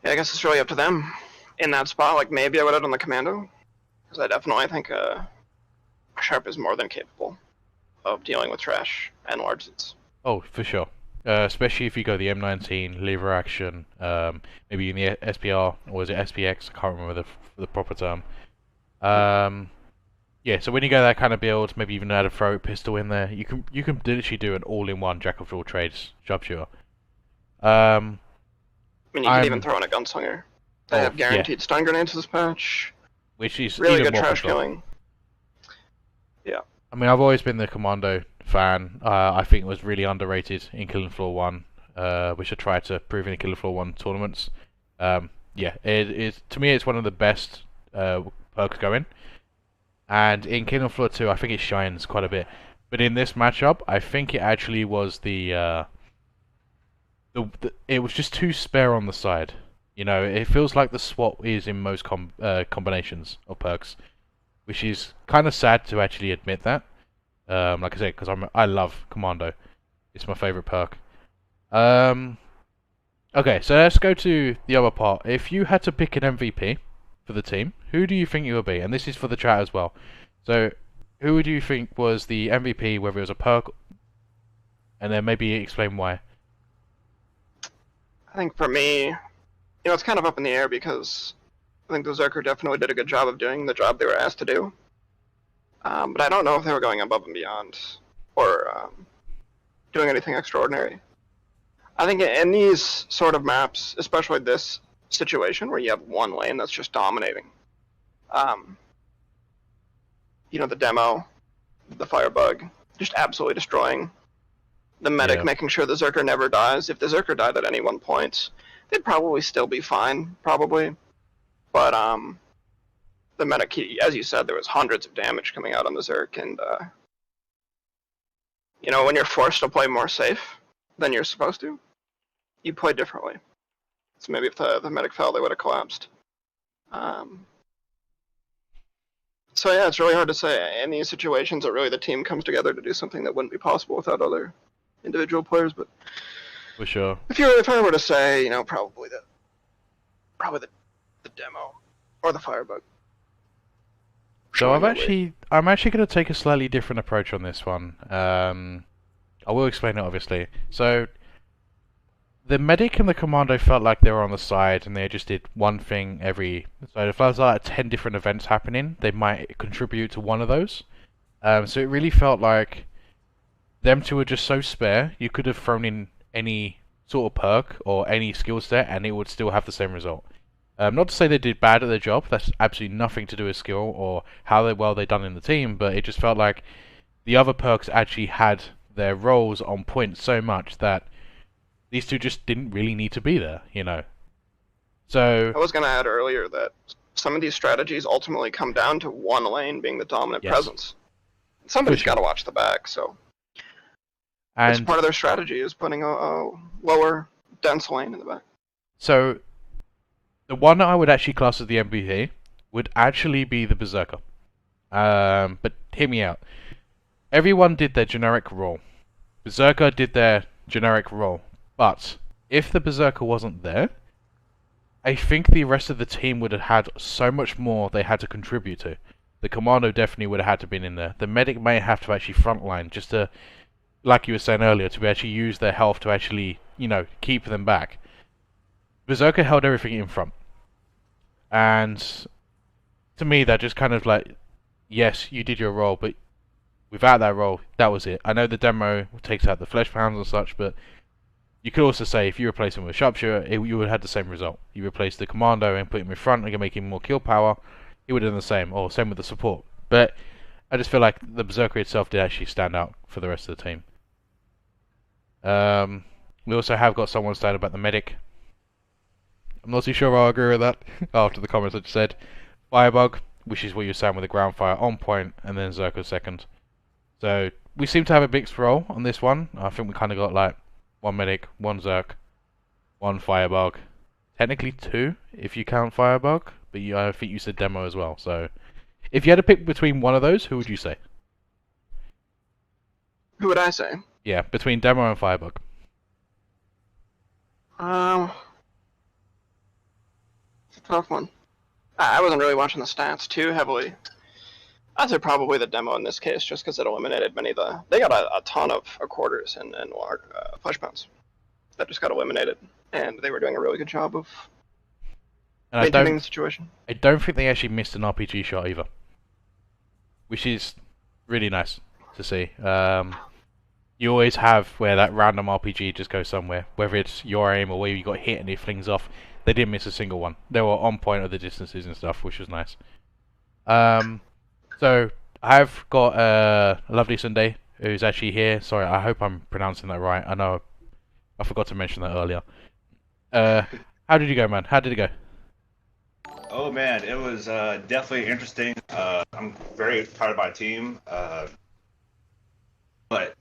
Yeah, I guess it's really up to them. In that spot, maybe I would have done the Commando, because I definitely think Sharp is more than capable of dealing with trash and large hits. Oh, for sure. Especially if you go the M19, lever action, maybe in the SPR, or is it SPX? I can't remember the proper term. Yeah, so when you go that kind of build, maybe even add a throw pistol in there, you can literally do an all-in-one jack of all trades sharpshooter. I mean, you could even throw in a gunslinger. They have guaranteed stun grenades this patch. Which is really even good more trash control. killing. Yeah. I mean, I've always been the Commando fan. I think it was really underrated in Killing Floor 1, which I tried to prove in the Killing Floor 1 tournaments. Yeah, to me, it's one of the best perks going. And in Killing Floor 2, I think it shines quite a bit. But in this matchup, I think it actually was it was just too spare on the side. It feels like the swap is in most combinations of perks, which is kind of sad to actually admit that. Like I said, because I love Commando. It's my favorite perk. Okay, so let's go to the other part. If you had to pick an MVP for the team, who do you think you would be? And this is for the chat as well. So, who would you think was the MVP, whether it was a perk, and then maybe explain why? I think for me, it's kind of up in the air because I think the Zerker definitely did a good job of doing the job they were asked to do. But I don't know if they were going above and beyond or doing anything extraordinary. I think in these sort of maps, especially this situation where you have one lane that's just dominating, the demo, the firebug, just absolutely destroying. The medic making sure the Zerker never dies. If the Zerker died at any one point, they'd probably still be fine, probably. But the medic, as you said, there was hundreds of damage coming out on the Zerk, and when you're forced to play more safe than you're supposed to, you play differently. So maybe if the medic fell, they would have collapsed. So yeah, it's really hard to say. In these situations, that really the team comes together to do something that wouldn't be possible without other individual players. But For sure. if I were to say, probably the demo or the firebug. So I'm actually going to take a slightly different approach on this one. I will explain it obviously. So the medic and the commando felt like they were on the side and they just did one thing every. So if there's like 10 different events happening, they might contribute to one of those. So it really felt like them two were just so spare. You could have thrown in any sort of perk or any skill set and it would still have the same result. Not to say they did bad at their job, that's absolutely nothing to do with skill or how well they done in the team, but it just felt like the other perks actually had their roles on point so much that these two just didn't really need to be there, So I was going to add earlier that some of these strategies ultimately come down to one lane being the dominant presence. Somebody's got to watch the back, so it's part of their strategy is putting a lower dense lane in the back. So the one that I would actually class as the MVP would actually be the Berserker. But hear me out. Everyone did their generic role. Berserker did their generic role. But if the Berserker wasn't there, I think the rest of the team would have had so much more they had to contribute to. The Commando definitely would have had to been in there. The Medic may have to actually frontline just to, like you were saying earlier, to actually use their health to actually, keep them back. Berserker held everything in front. And to me, that just kind of like, yes, you did your role, but without that role, that was it. I know the demo takes out the flesh pounds and such, but you could also say if you replace him with a sharpshooter, you would have had the same result. You replace the commando and put him in front and make him more kill power, it would have done the same, or same with the support. But I just feel like the Berserker itself did actually stand out for the rest of the team. We also have got someone saying about the medic. I'm not too sure I'll agree with that after the comments I just said. Firebug, which is what you're saying with the ground fire on point, and then Zerker second. So we seem to have a mixed role on this one. I think we kind of got like one medic, one Zerk, one Firebug. Technically two, if you count Firebug, but I think you said demo as well. So if you had to pick between one of those, who would you say? Who would I say? Yeah, between demo and Firebug. It's a tough one. I wasn't really watching the stats too heavily. I'd say probably the demo in this case, just because it eliminated many of the. They got a ton of quarters and flesh pounds that just got eliminated, and they were doing a really good job of maintaining the situation. I don't think they actually missed an RPG shot either, which is really nice to see. You always have where that random RPG just goes somewhere, whether it's your aim or where you got hit and it flings off. They didn't miss a single one. They were on point of the distances and stuff, which was nice. So I've got a lovely Sunday who's actually here. Sorry, I hope I'm pronouncing that right. I know I forgot to mention that earlier. How did you go, man? How did it go? Oh man, it was definitely interesting. I'm very proud of my team, but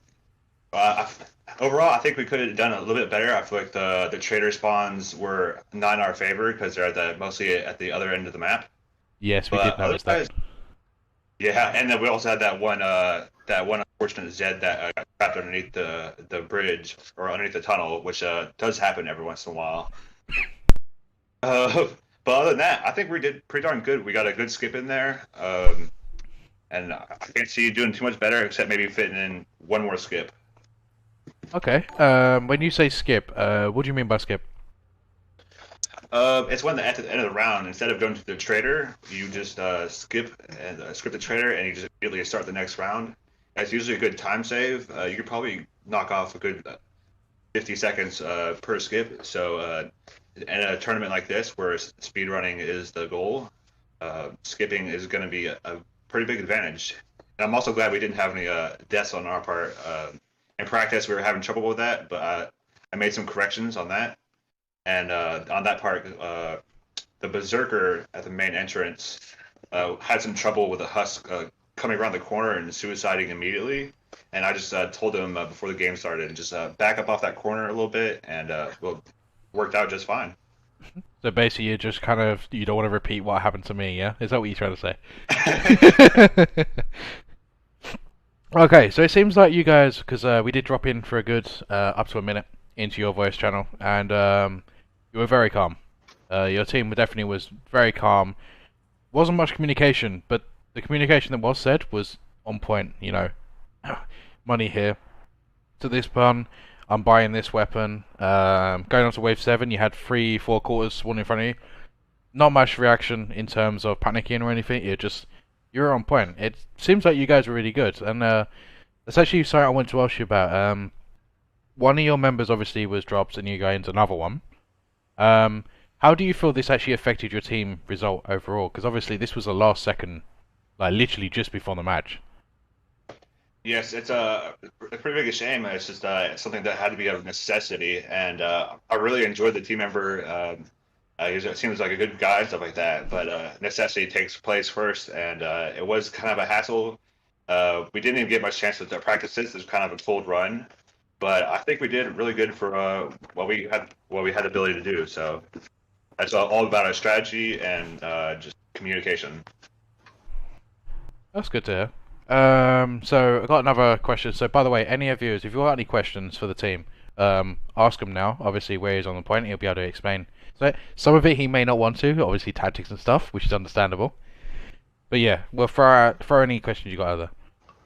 overall, I think we could have done a little bit better. I feel like the trader spawns were not in our favor because they're mostly at the other end of the map. Yes, we did notice that. Yeah, and then we also had that one unfortunate Zed that got trapped underneath the bridge or underneath the tunnel, which does happen every once in a while. But other than that, I think we did pretty darn good. We got a good skip in there, and I can't see you doing too much better except maybe fitting in one more skip. Okay. When you say skip, what do you mean by skip? It's when at the end of the round, instead of going to the trader, you just skip and skip the trader, and you just immediately start the next round. That's usually a good time save. You could probably knock off a good 50 seconds per skip. So in a tournament like this, where speed running is the goal, skipping is going to be a pretty big advantage. And I'm also glad we didn't have any deaths on our part. In practice, we were having trouble with that, but I made some corrections on that. And on that part, the Berserker at the main entrance had some trouble with the Husk coming around the corner and suiciding immediately. And I just told him before the game started, just back up off that corner a little bit, and well, worked out just fine. So basically, you just kind of you don't want to repeat what happened to me, yeah? Is that what you're trying to say? Okay, so it seems like you guys, because we did drop in for a good up to a minute into your voice channel, and you were very calm. Your team definitely was very calm. Wasn't much communication, but the communication that was said was on point. You know, money here to this pun. I'm buying this weapon. Going on to wave 7, you had 3-4 quarters spawned in front of you. Not much reaction in terms of panicking or anything. You're on point. It seems like you guys were really good, and that's actually something I wanted to ask you about. One of your members obviously was dropped, and you got into another one. How do you feel this actually affected your team result overall? Because obviously this was the last second, like literally just before the match. Yes, it's a pretty big shame. It's just something that had to be out of necessity, and I really enjoyed the team member. He seems like a good guy and stuff like that, but necessity takes place first, and it was kind of a hassle. We didn't even get much chance to practice this. It was kind of a cold run, but I think we did really good for what we had the ability to do. So that's all about our strategy and just communication. That's good to hear. So I got another question. So by the way, any of you, if you've got any questions for the team, ask him now. Obviously, where he's on the point, he'll be able to explain. So some of it he may not want to, obviously tactics and stuff, which is understandable. But yeah, we'll throw any questions you got over.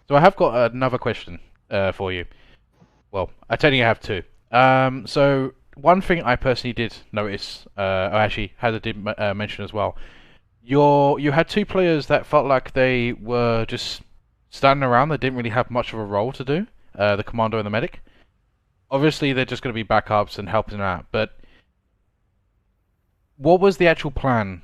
So I have got another question for you. Well, I tell you, I have two. So one thing I personally did notice, I actually Heather did mention as well. You had two players that felt like they were just standing around. They didn't really have much of a role to do. The commando and the medic. Obviously, they're just going to be backups and helping out. But what was the actual plan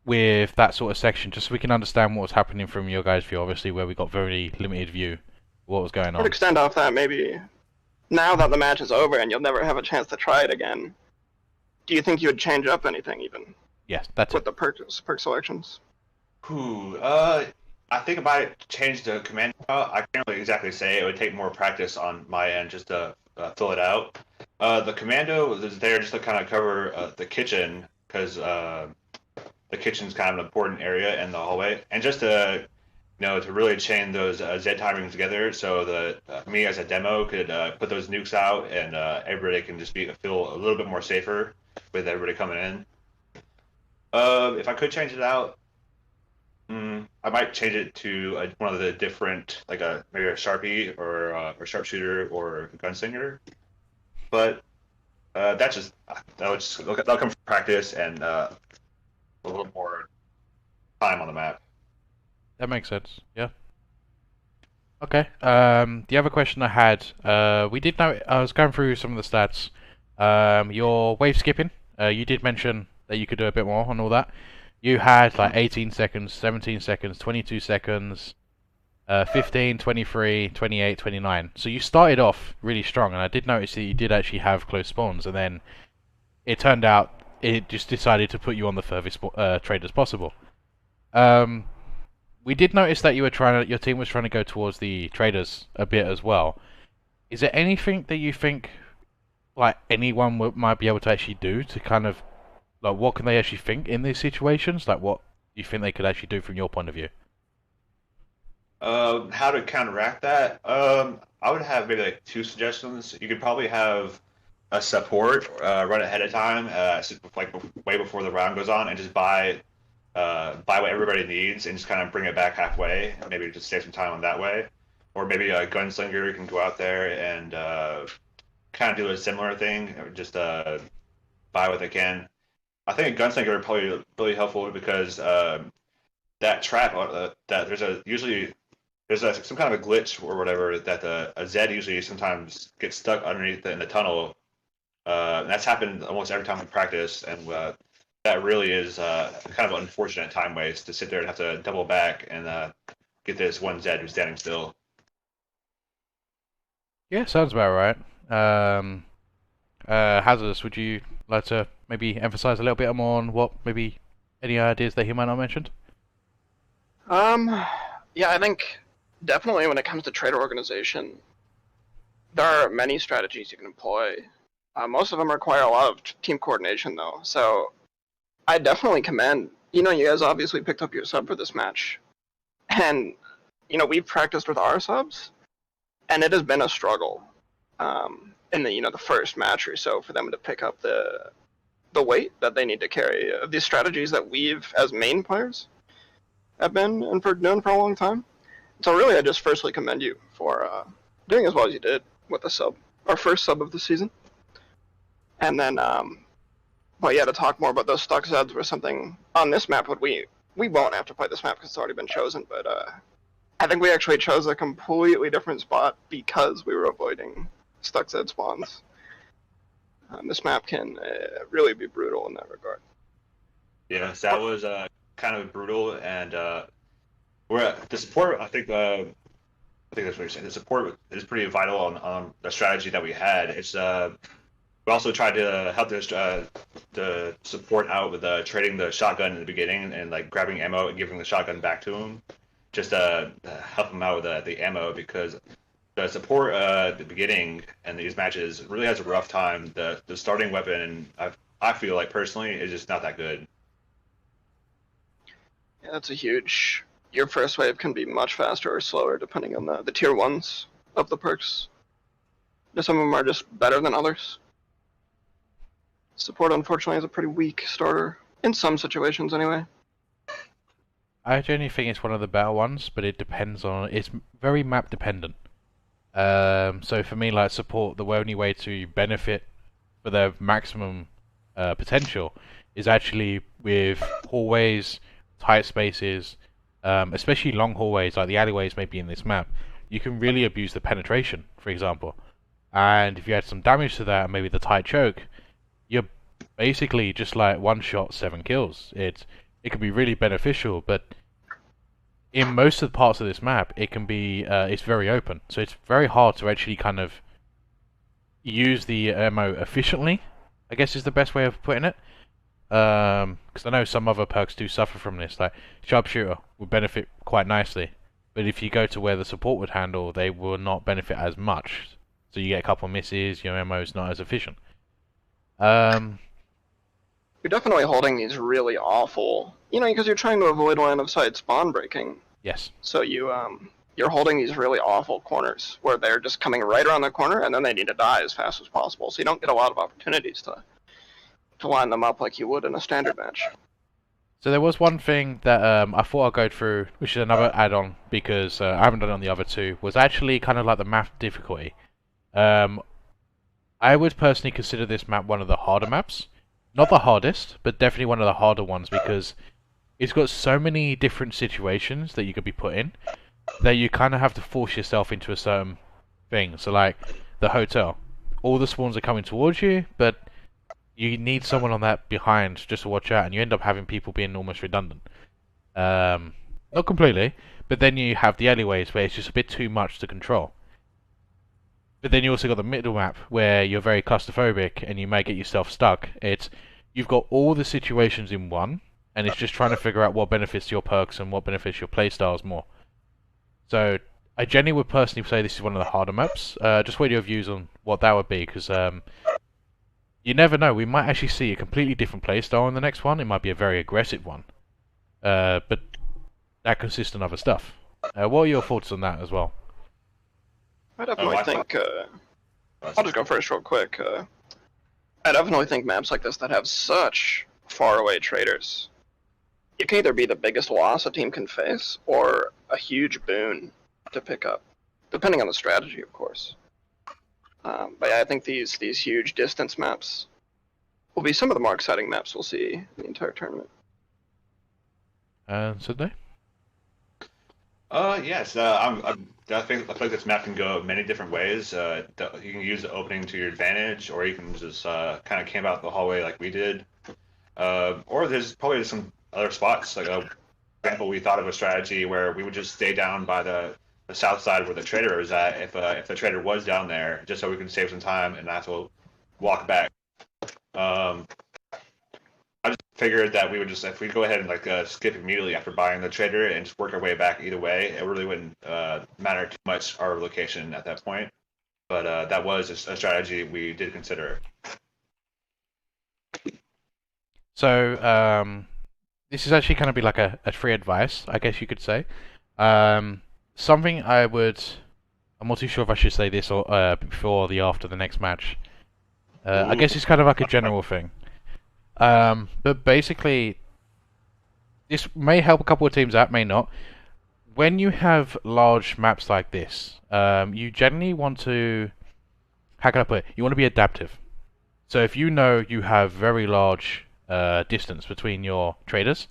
with that sort of section? Just so we can understand what was happening from your guys' view. Obviously, where we got very limited view of what was going on. I'd extend off that maybe. Now that the match is over and you'll never have a chance to try it again, do you think you would change up anything even? Yes, that's with it. the perk selections. I think I might change the command. I can't really exactly say. It would take more practice on my end just to fill it out. The commando is there just to kind of cover the kitchen because the kitchen's kind of an important area in the hallway, and just to to really chain those Z timings together, so that me as a demo could put those nukes out, and everybody can just feel a little bit more safer with everybody coming in. If I could change it out, I might change it to one of the different, like maybe a Sharpie or a sharpshooter or a gunslinger. But that'll come from practice and a little more time on the map. That makes sense. Yeah. Okay. The other question I had, we did know. I was going through some of the stats. Your wave skipping. You did mention that you could do a bit more on all that. You had like 18 seconds, 17 seconds, 22 seconds, 15, 23, 28, 29. So you started off really strong, and I did notice that you did actually have close spawns, and then it turned out it just decided to put you on the furthest trade as possible. We did notice that your team was trying to go towards the traders a bit as well. Is there anything that you think like anyone might be able to actually do to kind of like what can they actually think in these situations? Like what do you think they could actually do from your point of view? How to counteract that? I would have maybe like two suggestions. You could probably have a support run ahead of time, like way before the round goes on, and just buy what everybody needs and just kind of bring it back halfway. Maybe just save some time on that way. Or maybe a gunslinger can go out there and kind of do a similar thing, or just buy what they can. I think a gunslinger would probably be really helpful because that trap that there's some kind of a glitch or whatever that a Zed usually sometimes gets stuck underneath in the tunnel. And that's happened almost every time we practice, and that really is kind of an unfortunate time waste to sit there and have to double back and get this one Zed who's standing still. Yeah, sounds about right. Hazardous, would you like to maybe emphasize a little bit more on what maybe any ideas that he might not have mentioned? Yeah, I think definitely when it comes to trader organization, there are many strategies you can employ. Most of them require a lot of team coordination, though. So I definitely commend. You guys obviously picked up your sub for this match, and we've practiced with our subs, and it has been a struggle in the first match or so for them to pick up the weight that they need to carry of these strategies that we've as main players have been known for a long time. So really, I just firstly commend you for doing as well as you did with the sub, our first sub of the season. And then, but yeah, to talk more about those stuck Zeds was something on this map. We won't have to play this map because it's already been chosen. But I think we actually chose a completely different spot because we were avoiding stuck Zed spawns. This map can really be brutal in that regard. Yeah, so that was kind of brutal, and we're the support. I think that's what you're saying. The support is pretty vital on the strategy that we had. It's we also tried to help the support out with trading the shotgun in the beginning and like grabbing ammo and giving the shotgun back to him, just to help him out with the ammo because the support at the beginning and these matches really has a rough time. The starting weapon, I feel like personally, is just not that good. Yeah, that's a huge. Your first wave can be much faster or slower depending on the tier 1s of the perks. Some of them are just better than others. Support, unfortunately, is a pretty weak starter, in some situations anyway. I genuinely think it's one of the better ones, but it depends on... It's very map dependent. So for me, like support, the only way to benefit for their maximum potential is actually with hallways, tight spaces, especially long hallways, like the alleyways maybe in this map. You can really abuse the penetration, for example. And if you add some damage to that, and maybe the tight choke, you're basically just like one shot, 7 kills. It can be really beneficial, but in most of the parts of this map, it can be it's very open, so it's very hard to actually kind of use the ammo efficiently, I guess is the best way of putting it. Because I know some other perks do suffer from this, like Sharpshooter would benefit quite nicely, but if you go to where the support would handle, they will not benefit as much. So you get a couple of misses, your ammo is not as efficient. You're definitely holding these really awful, because you're trying to avoid line of sight spawn breaking. Yes. So you're holding these really awful corners where they're just coming right around the corner and then they need to die as fast as possible. So you don't get a lot of opportunities to line them up like you would in a standard match. So there was one thing that I thought I'd go through, which is another add-on, because I haven't done it on the other two, was actually kind of like the map difficulty. I would personally consider this map one of the harder maps. Not the hardest, but definitely one of the harder ones, because it's got so many different situations that you could be put in, that you kind of have to force yourself into a certain thing. So like, the hotel. All the spawns are coming towards you, but you need someone on that behind just to watch out, and you end up having people being almost redundant. Not completely, but then you have the alleyways where it's just a bit too much to control. But then you also got the middle map where you're very claustrophobic and you may get yourself stuck. You've got all the situations in one, and it's just trying to figure out what benefits your perks and what benefits your playstyles more. So I genuinely would personally say this is one of the harder maps. Just wait your views on what that would be, because you never know. We might actually see a completely different playstyle in the next one. It might be a very aggressive one, but that consists of other stuff. What are your thoughts on that as well? I definitely think. I'll just go first real quick. I definitely think maps like this that have such faraway traders, it can either be the biggest loss a team can face or a huge boon to pick up, depending on the strategy, of course. But yeah, I think these huge distance maps will be some of the more exciting maps we'll see in the entire tournament. Sydney? Yes. I feel like this map can go many different ways. You can use the opening to your advantage, or you can just kind of camp out the hallway like we did. Or there's probably some other spots. Like, for example, we thought of a strategy where we would just stay down by the south side where the trader is at. If the trader was down there, just so we can save some time and not have to walk back. I just figured that we would just, if we go ahead and skip immediately after buying the trader and just work our way back either way, it really wouldn't matter too much our location at that point. But that was a strategy we did consider. So, this is actually kind of be like a free advice, I guess you could say. Something I'm not too sure if I should say this or before or after the next match. I guess it's kind of like a general thing. But basically, this may help a couple of teams out, may not. When you have large maps like this, you generally want to, how can I put it? You want to be adaptive. So if you know you have very large distance between your traders,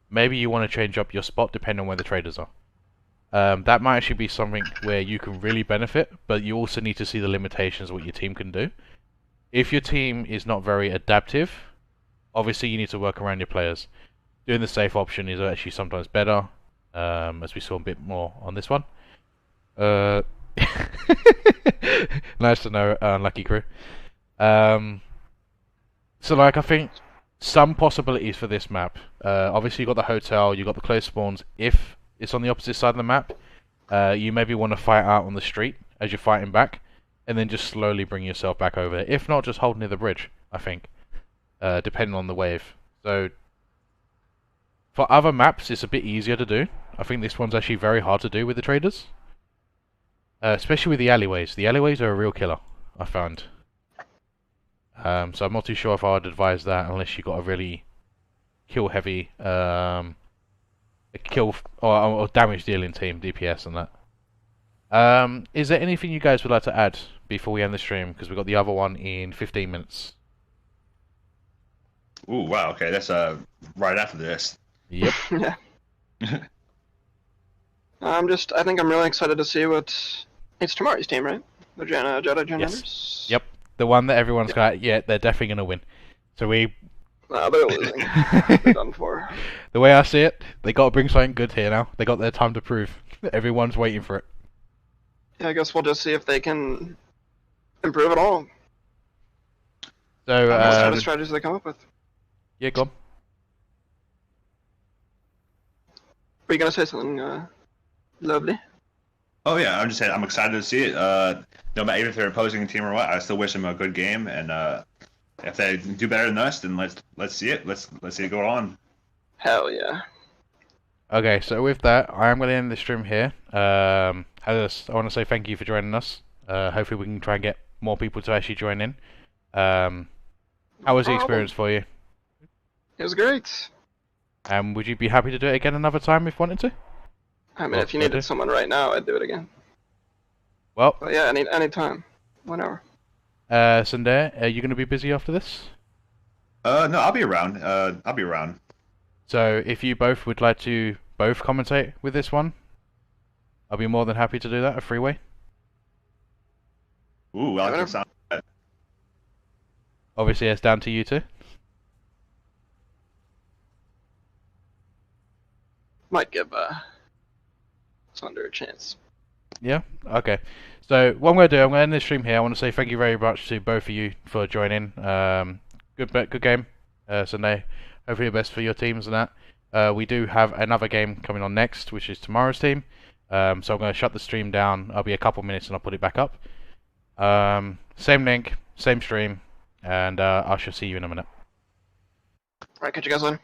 maybe you want to change up your spot depending on where the traders are. That might actually be something where you can really benefit, but you also need to see the limitations of what your team can do. If your team is not very adaptive, obviously you need to work around your players. Doing the safe option is actually sometimes better, as we saw a bit more on this one. Nice to know, Unlucky Crew. So I think some possibilities for this map. Obviously you got the hotel, you got the close spawns. If it's on the opposite side of the map, you maybe want to fight out on the street as you're fighting back, and then just slowly bring yourself back over. If not, just hold near the bridge, I think. Depending on the wave. So, for other maps, it's a bit easier to do. I think this one's actually very hard to do with the traders. Especially with the alleyways. The alleyways are a real killer, I found. So I'm not too sure if I would advise that unless you got a really kill-heavy, kill or damage-dealing team, DPS and that. Is there anything you guys would like to add before we end the stream? Because we've got the other one in 15 minutes. Ooh, wow. Okay, that's right after this. Yep. Yeah. I think I'm really excited to see it's tomorrow's team, right? The Jedi Generators? Yep. The one that everyone's got, yeah, they're definitely going to win. So No, they're losing. They're done for. The way I see it, they got to bring something good here now. They got their time to prove. Everyone's waiting for it. Yeah, I guess we'll just see if they can improve at all. So, what kind of strategies they come up with. Yeah, go on. Were you gonna say something, lovely? Oh yeah, I'm just saying I'm excited to see it. No matter even if they're opposing a team or what, I still wish them a good game. And if they do better than us, then let's see it. Let's see it go on. Hell yeah. Okay, so with that, I am going to end the stream here. I want to say thank you for joining us. Hopefully we can try and get more people to actually join in. How was the experience for you? It was great. Would you be happy to do it again another time if wanted to? I mean, if you needed someone right now, I'd do it again. Well, but yeah, any time, whenever. Sundar, are you going to be busy after this? No, I'll be around. I'll be around. So if you both would like to both commentate with this one, I'll be more than happy to do that, a freeway. Ooh, I like that sound. Obviously, it's down to you two. Might give Sunder a chance. Yeah? Okay. So, what I'm going to do, I'm going to end this stream here. I want to say thank you very much to both of you for joining. Good game, Sunday. Hopefully the best for your teams and that. We do have another game coming on next, which is tomorrow's team. So I'm going to shut the stream down. I'll be a couple minutes and I'll put it back up. Same link, same stream, and I shall see you in a minute. Alright, catch you guys later.